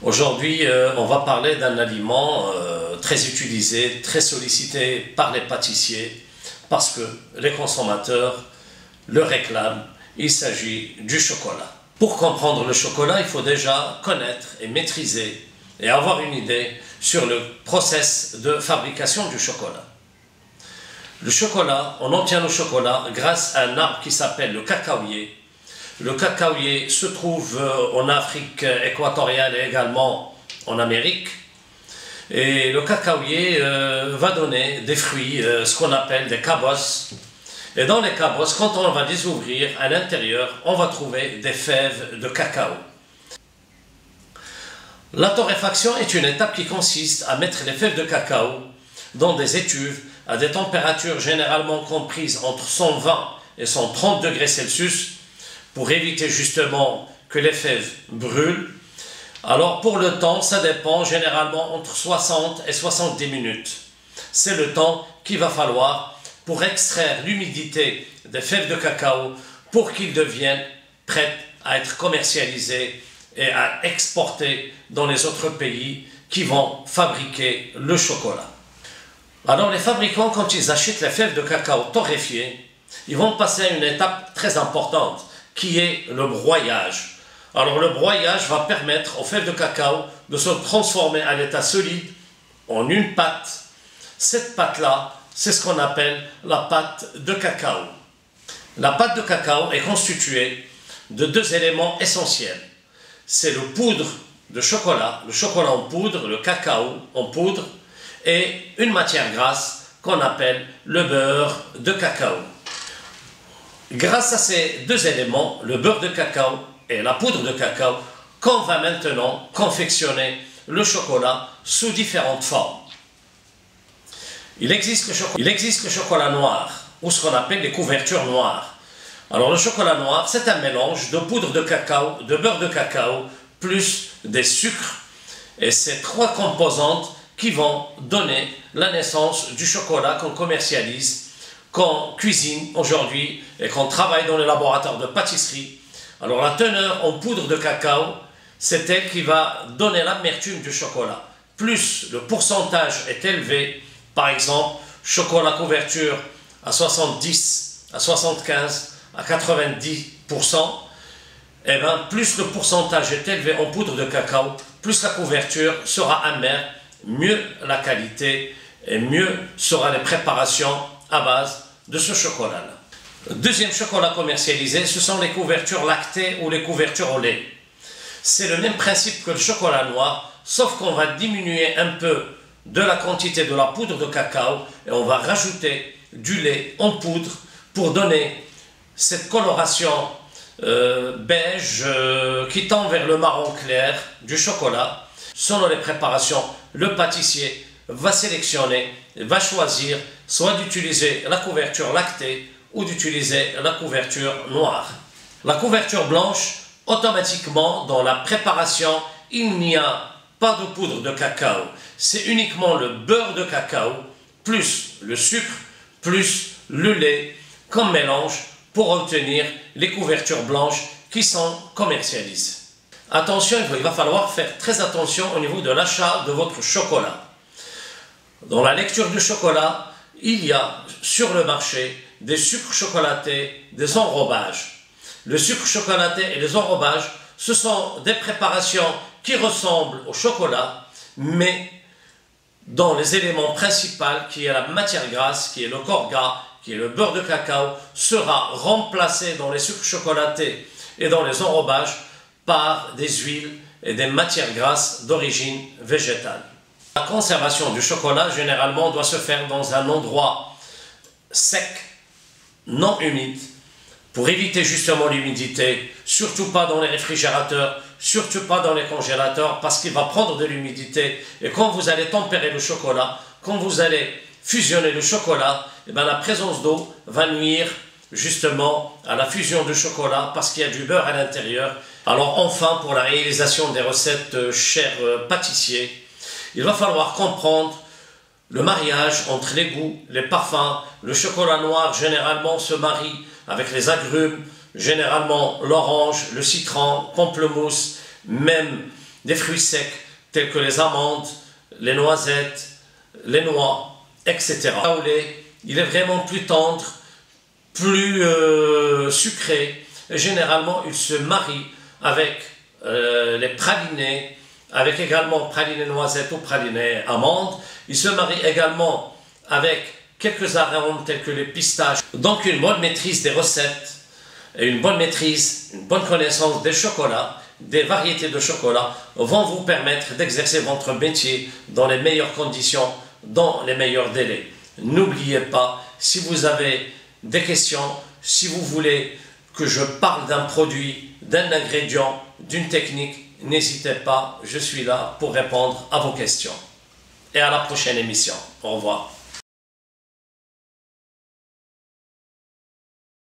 Aujourd'hui, on va parler d'un aliment très utilisé, très sollicité par les pâtissiers parce que les consommateurs le réclament. Il s'agit du chocolat. Pour comprendre le chocolat, il faut déjà connaître et maîtriser et avoir une idée sur le process de fabrication du chocolat. Le chocolat, on obtient le chocolat grâce à un arbre qui s'appelle le cacaoyer. Le cacaoyer se trouve en Afrique équatoriale et également en Amérique. Et le cacaoyer va donner des fruits, ce qu'on appelle des cabosses. Et dans les cabosses, quand on va les ouvrir, à l'intérieur, on va trouver des fèves de cacao. La torréfaction est une étape qui consiste à mettre les fèves de cacao dans des étuves à des températures généralement comprises entre 120 et 130 degrés Celsius pour éviter justement que les fèves brûlent. Alors pour le temps, ça dépend généralement entre 60 et 70 minutes. C'est le temps qu'il va falloir pour extraire l'humidité des fèves de cacao pour qu'ils deviennent prêts à être commercialisés et à exporter dans les autres pays qui vont fabriquer le chocolat. Alors les fabricants, quand ils achètent les fèves de cacao torréfiées, ils vont passer à une étape très importante qui est le broyage. Alors le broyage va permettre aux fèves de cacao de se transformer à l'état solide en une pâte. Cette pâte-là, c'est ce qu'on appelle la pâte de cacao. La pâte de cacao est constituée de deux éléments essentiels. C'est le poudre de chocolat, le chocolat en poudre, le cacao en poudre, et une matière grasse qu'on appelle le beurre de cacao. Grâce à ces deux éléments, le beurre de cacao et la poudre de cacao, qu'on va maintenant confectionner le chocolat sous différentes formes. Il existe le chocolat noir, ou ce qu'on appelle les couvertures noires. Alors le chocolat noir, c'est un mélange de poudre de cacao, de beurre de cacao, plus des sucres. Et ces trois composantes qui vont donner la naissance du chocolat qu'on commercialise, qu'on cuisine aujourd'hui et qu'on travaille dans les laboratoires de pâtisserie. Alors la teneur en poudre de cacao, c'est elle qui va donner l'amertume du chocolat. Plus le pourcentage est élevé, par exemple, chocolat couverture à 70, à 75, à 90%, et bien plus le pourcentage est élevé en poudre de cacao, plus la couverture sera amère, mieux la qualité et mieux seront les préparations à base de ce chocolat-là. Le deuxième chocolat commercialisé, ce sont les couvertures lactées ou les couvertures au lait. C'est le même principe que le chocolat noir, sauf qu'on va diminuer un peu de la quantité de la poudre de cacao et on va rajouter du lait en poudre pour donner cette coloration beige qui tend vers le marron clair du chocolat. Selon les préparations, le pâtissier va sélectionner, va choisir soit d'utiliser la couverture lactée ou d'utiliser la couverture noire. La couverture blanche, automatiquement dans la préparation, il n'y a pas de poudre de cacao. C'est uniquement le beurre de cacao, plus le sucre, plus le lait comme mélange pour obtenir les couvertures blanches qui sont commercialisées. Attention, il va falloir faire très attention au niveau de l'achat de votre chocolat. Dans la lecture du chocolat, il y a sur le marché des sucres chocolatés, des enrobages. Le sucre chocolaté et les enrobages, ce sont des préparations qui ressemblent au chocolat, mais dont les éléments principaux, qui est la matière grasse, qui est le corps gras, qui est le beurre de cacao, sera remplacé dans les sucres chocolatés et dans les enrobages par des huiles et des matières grasses d'origine végétale. La conservation du chocolat, généralement, doit se faire dans un endroit sec, non humide, pour éviter justement l'humidité, surtout pas dans les réfrigérateurs, surtout pas dans les congélateurs, parce qu'il va prendre de l'humidité. Et quand vous allez tempérer le chocolat, quand vous allez fusionner le chocolat, et bien la présence d'eau va nuire justement à la fusion du chocolat parce qu'il y a du beurre à l'intérieur. Alors enfin, pour la réalisation des recettes chers pâtissiers, il va falloir comprendre le mariage entre les goûts, les parfums. Le chocolat noir généralement se marie avec les agrumes, généralement l'orange, le citron, pamplemousse, même des fruits secs tels que les amandes, les noisettes, les noix, etc. Au lait, il est vraiment plus tendre, plus sucré. Et généralement, il se marie avec les pralinés, avec également pralinés noisettes ou pralinés amandes. Il se marie également avec quelques arômes tels que les pistaches. Donc une bonne maîtrise des recettes et une bonne maîtrise, une bonne connaissance des chocolats, des variétés de chocolat vont vous permettre d'exercer votre métier dans les meilleures conditions, dans les meilleurs délais. N'oubliez pas, si vous avez des questions, si vous voulez que je parle d'un produit, d'un ingrédient, d'une technique, n'hésitez pas, je suis là pour répondre à vos questions. Et à la prochaine émission. Au revoir.